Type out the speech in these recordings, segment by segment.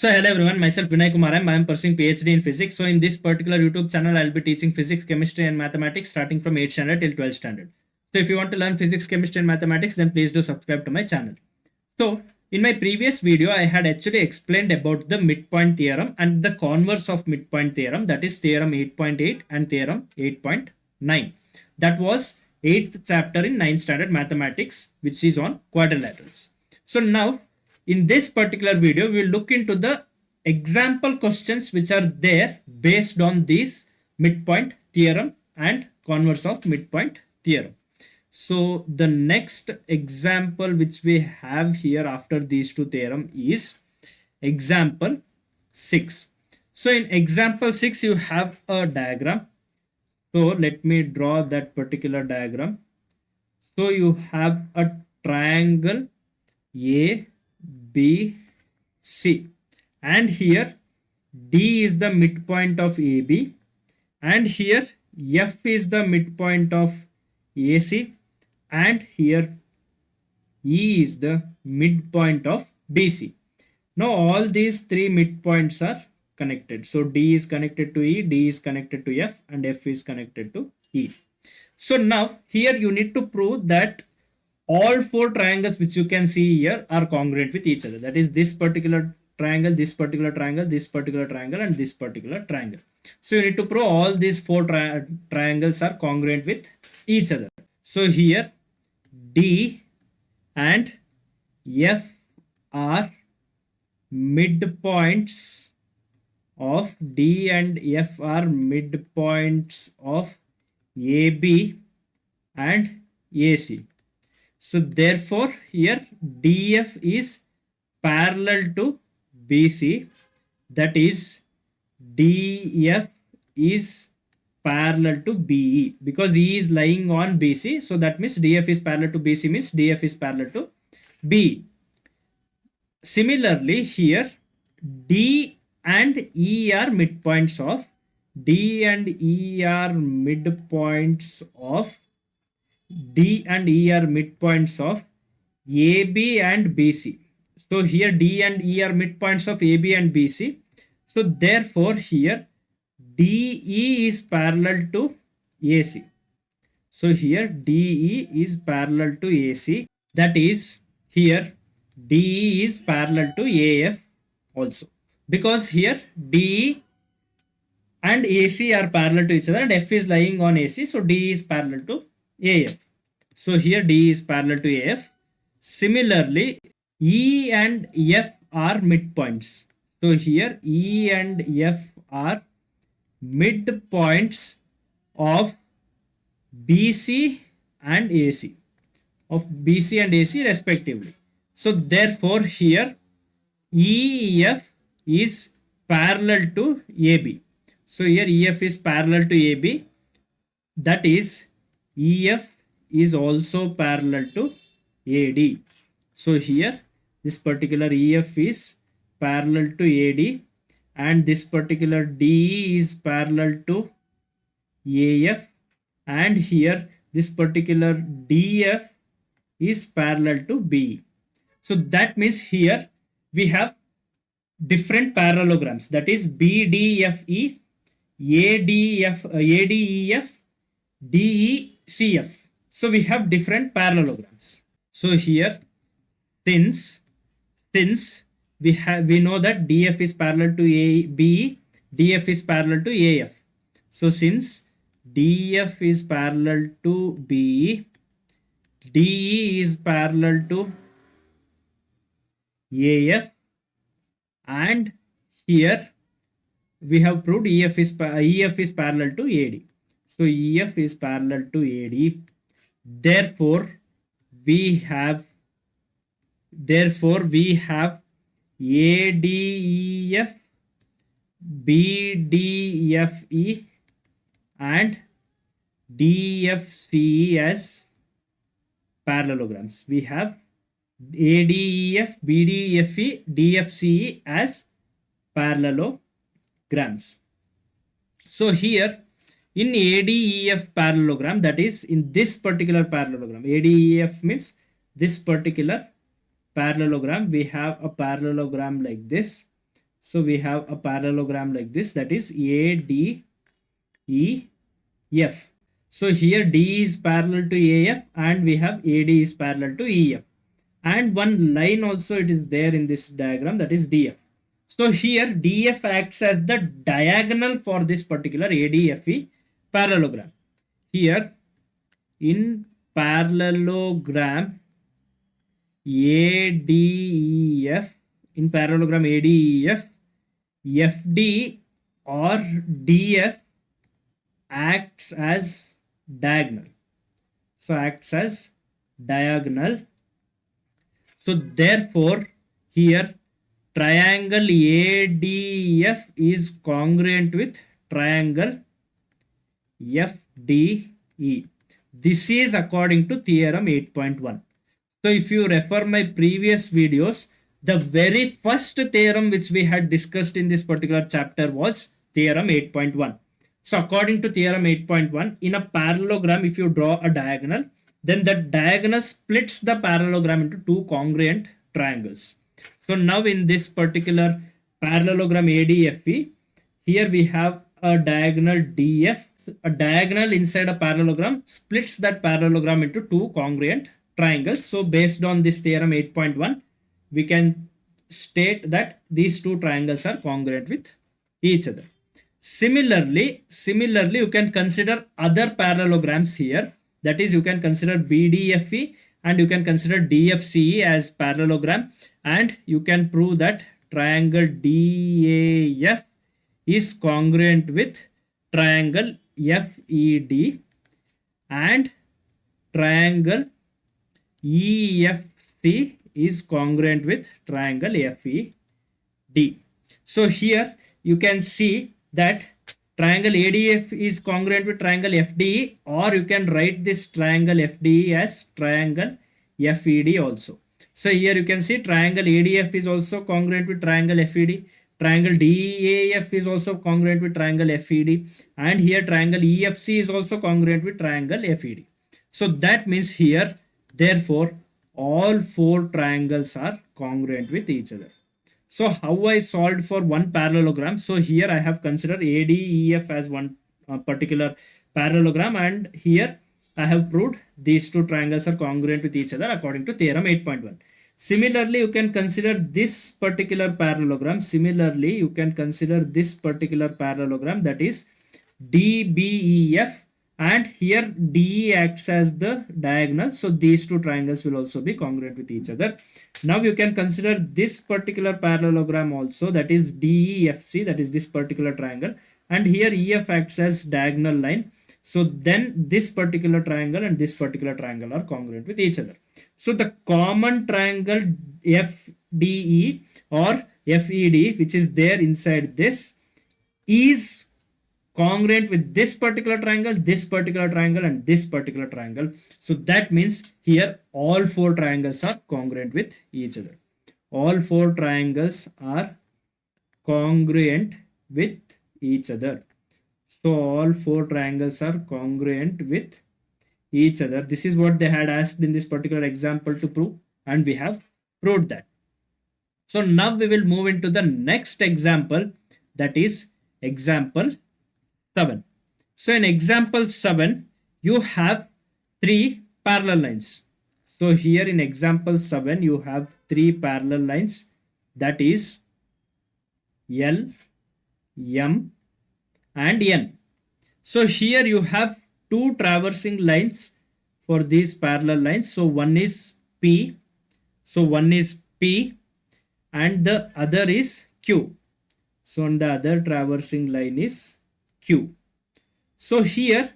So hello everyone, myself Vinay Kumar. I am pursuing PhD in physics. So in this particular YouTube channel, I'll be teaching physics, chemistry, and mathematics starting from 8th standard till 12th standard. So if you want to learn physics, chemistry, and mathematics, then please do subscribe to my channel. So in my previous video, I had actually explained about the midpoint theorem and the converse of midpoint theorem, that is theorem 8.8 and theorem 8.9. That was 8th chapter in 9th standard mathematics, which is on quadrilaterals. So now in this particular video, we will look into the example questions which are there based on this midpoint theorem and converse of midpoint theorem. So the next example which we have here after these two theorem is example 6. So in example 6, you have a diagram. So let me draw that particular diagram. So you have a triangle A, B, C, and here D is the midpoint of AB, and here F is the midpoint of AC, and here E is the midpoint of BC. Now all these three midpoints are connected. So D is connected to E, D is connected to F, and F is connected to E. So now here you need to prove that all four triangles which you can see here are congruent with each other. That is this particular triangle, this particular triangle, this particular triangle, and this particular triangle. So you need to prove all these four triangles are congruent with each other. So here D and F are midpoints of D and F are midpoints of AB and AC. So therefore here DF is parallel to BC, that is DF is parallel to BE, because E is lying on BC, so that means DF is parallel to BC means DF is parallel to BE. Similarly here D and E are midpoints of D and E are midpoints of D and E are midpoints of AB and BC. So here D and E are midpoints of AB and BC. So therefore here DE is parallel to AC. So here DE is parallel to AC. That is here DE is parallel to AF also. Because here DE and AC are parallel to each other and F is lying on AC. So D is parallel to AF. So here D is parallel to AF. Similarly, E and F are midpoints. So here E and F are midpoints of BC and AC, of BC and AC respectively. So therefore here EF is parallel to AB. So here EF is parallel to AB, that is EF is also parallel to AD. So here this particular EF is parallel to AD and this particular DE is parallel to AF, and here this particular DF is parallel to BE. So that means here we have different parallelograms, that is BDFE, ADEF, DECF. So we have different parallelograms. So here since we know that DF is parallel to BE, DF is parallel to AF. So since DF is parallel to BE, DE is parallel to AF, and here we have proved EF is parallel to AD. So EF is parallel to AD. Therefore we have ADEF, BDFE and DFCE as parallelograms. We have ADEF, BDFE, DFCE as parallelograms. So here in ADEF parallelogram, that is in this particular parallelogram, ADEF means this particular parallelogram, we have a parallelogram like this. So we have a parallelogram like this, that is ADEF. So here D is parallel to AF and we have AD is parallel to EF. And one line also it is there in this diagram, that is DF. So here DF acts as the diagonal for this particular ADFE parallelogram. Here in parallelogram ADEF, in parallelogram ADEF, FD or DF acts as diagonal. So acts as diagonal. So therefore here triangle ADF is congruent with triangle FDE. This is according to theorem 8.1. So if you refer my previous videos, the very first theorem which we had discussed in this particular chapter was theorem 8.1. So according to theorem 8.1, in a parallelogram, if you draw a diagonal, then the diagonal splits the parallelogram into two congruent triangles. So now in this particular parallelogram ADFE, here we have a diagonal DF. A diagonal inside a parallelogram splits that parallelogram into two congruent triangles. So based on this theorem 8.1, we can state that these two triangles are congruent with each other. Similarly, you can consider other parallelograms here. That is, you can consider BDFE and you can consider DFCE as parallelogram, and you can prove that triangle DAF is congruent with triangle FED and triangle EFC is congruent with triangle FED. So here you can see that triangle ADF is congruent with triangle FDE, or you can write this triangle FDE as triangle FED also. So here you can see triangle ADF is also congruent with triangle FED. Triangle DAF is also congruent with triangle FED, and here triangle EFC is also congruent with triangle FED. So that means here, therefore, all four triangles are congruent with each other. So how I solved for one parallelogram? So here I have considered ADEF as one particular parallelogram, and here I have proved these two triangles are congruent with each other according to theorem 8.1. Similarly, you can consider this particular parallelogram. That is DBEF, and here DE acts as the diagonal. So these two triangles will also be congruent with each other. Now you can consider this particular parallelogram also, that is DEFC, that is this particular triangle, and here EF acts as diagonal line. So then this particular triangle and this particular triangle are congruent with each other. So the common triangle FDE or FED, which is there inside this, is congruent with this particular triangle, and this particular triangle. So that means here all four triangles are congruent with each other. All four triangles are congruent with each other. So all four triangles are congruent with each other. This is what they had asked in this particular example to prove, and we have proved that. So now we will move into the next example, that is example 7. So in example 7, you have three parallel lines. So here in example 7, you have three parallel lines, that is L, M and N. So here you have two traversing lines for these parallel lines. So one is P. And the other is Q. So on the other traversing line is Q. So here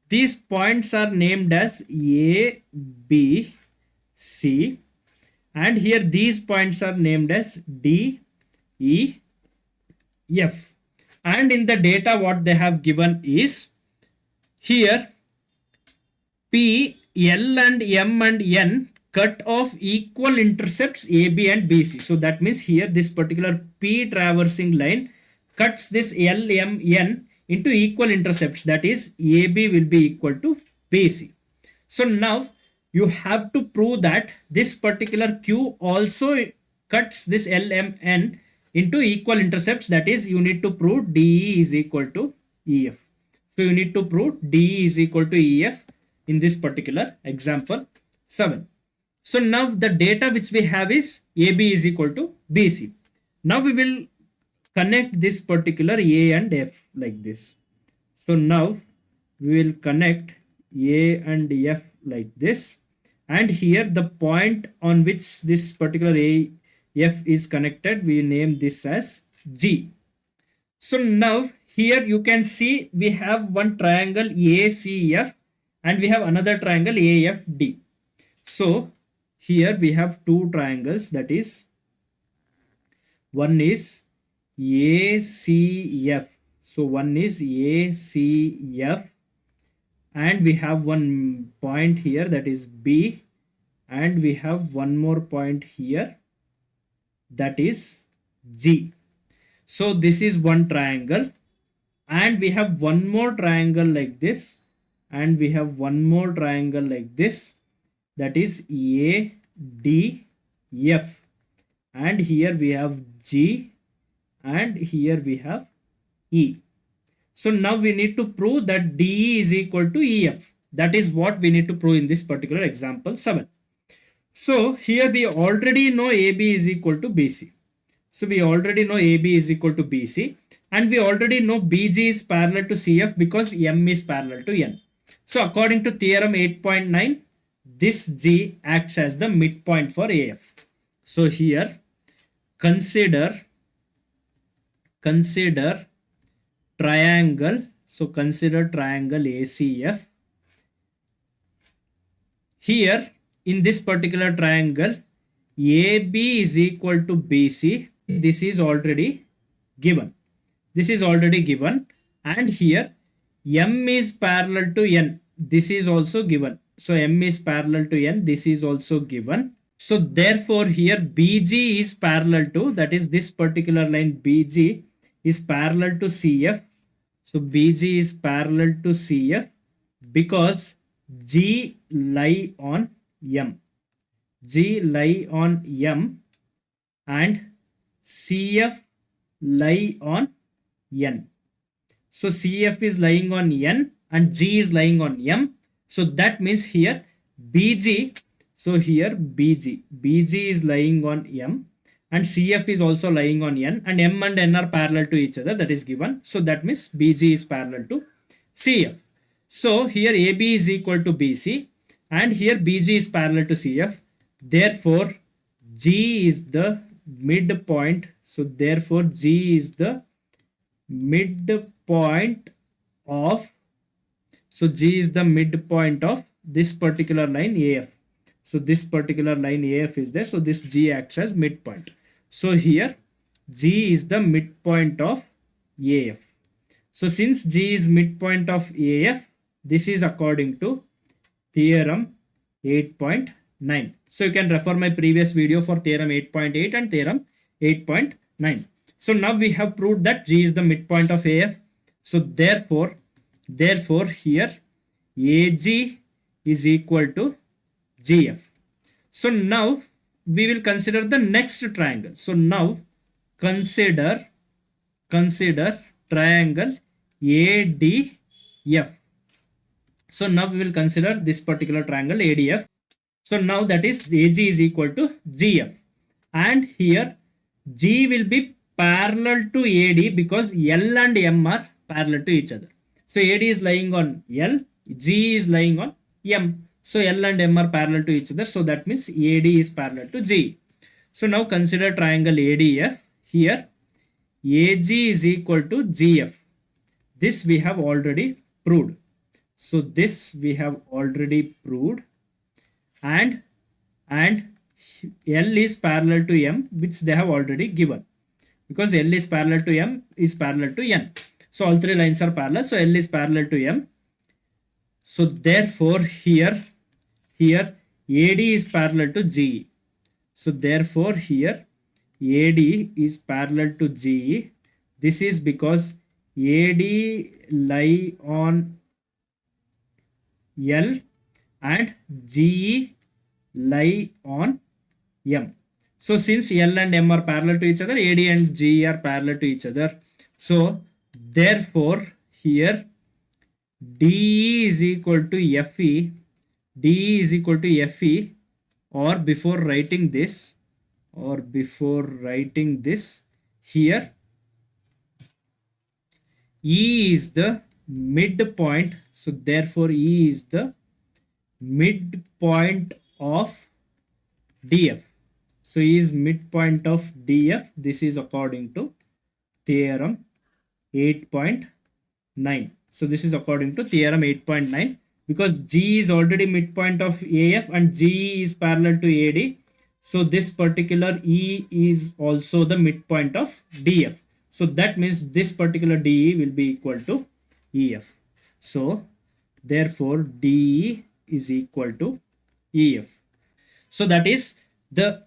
these points are named as A, B, C, and here these points are named as D, E, F. And in the data what they have given is here P, L and M and N cut off equal intercepts AB and BC. So that means here this particular P traversing line cuts this L, M, N into equal intercepts, that is AB will be equal to BC. So now you have to prove that this particular Q also cuts this L, M, N into equal intercepts, that is you need to prove DE is equal to EF. So you need to prove DE is equal to EF in this particular example 7. So now the data which we have is AB is equal to BC. Now we will connect this particular A and F like this. So now we will connect A and F like this, and here the point on which this particular AF is connected, we name this as G. So now here you can see we have one triangle ACF and we have another triangle AFD. So here we have two triangles, that is one is ACF. So one is ACF and we have one point here, that is B, and we have one more point here, that is G. So this is one triangle, and we have one more triangle like this, and we have one more triangle like this, that is ADF, and here we have G, and here we have E. So now we need to prove that DE is equal to EF. That is what we need to prove in this particular example 7. So here we already know AB is equal to BC. So we already know AB is equal to BC, and we already know BG is parallel to CF because M is parallel to N. So according to theorem 8.9, this G acts as the midpoint for AF. So here consider triangle. So consider triangle ACF. Here in this particular triangle, AB is equal to BC. This is already given. This is already given. And here M is parallel to N. This is also given. So M is parallel to N. This is also given. So therefore here BG is parallel to, that is this particular line BG is parallel to CF. So BG is parallel to CF because G lie on M. G lie on M and CF lie on N. So CF is lying on N and G is lying on M. So that means here BG, so here BG is lying on M and CF is also lying on N, and M and N are parallel to each other, that is given. So that means BG is parallel to CF. So here AB is equal to BC and here BG is parallel to CF. Therefore G is the midpoint. So therefore G is the midpoint of, so G is the midpoint of this particular line AF. So this particular line AF is there. So this G acts as midpoint. So here G is the midpoint of AF. So since G is midpoint of AF, this is according to theorem 8.9. So you can refer my previous video for theorem 8.8 and theorem 8.9. So now we have proved that G is the midpoint of AF. So therefore here AG is equal to GF. So now we will consider the next triangle. So now consider triangle ADF. So now we will consider this particular triangle ADF. So now that is AG is equal to GF, and here G will be parallel to AD because L and M are parallel to each other. So AD is lying on L, G is lying on M. So L and M are parallel to each other. So that means AD is parallel to G. So now consider triangle ADF. Here AG is equal to GF. This we have already proved. So this we have already proved, and L is parallel to M, which they have already given, because L is parallel to M is parallel to N. So all three lines are parallel. So L is parallel to M. So therefore here AD is parallel to GE. So therefore here AD is parallel to GE. This is because AD lie on L and GE lie on M. So since L and M are parallel to each other, AD and GE are parallel to each other. So therefore here DE is equal to FE, DE is equal to FE, or before writing this, here E is the midpoint. So therefore E is the midpoint of DF. So E is midpoint of DF. This is according to theorem 8.9. So this is according to theorem 8.9, because G is already midpoint of AF and GE is parallel to AD. So this particular E is also the midpoint of DF. So that means this particular DE will be equal to EF. So therefore DE is equal to EF. So that is the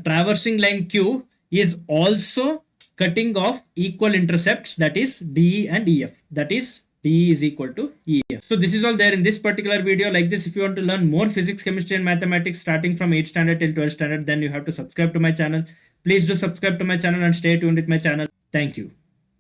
traversing line Q is also cutting off equal intercepts, that is DE and EF. That is DE is equal to EF. So this is all there in this particular video. Like this, if you want to learn more physics, chemistry and mathematics starting from 8th standard till 12th standard, then you have to subscribe to my channel. Please do subscribe to my channel and stay tuned with my channel. Thank you.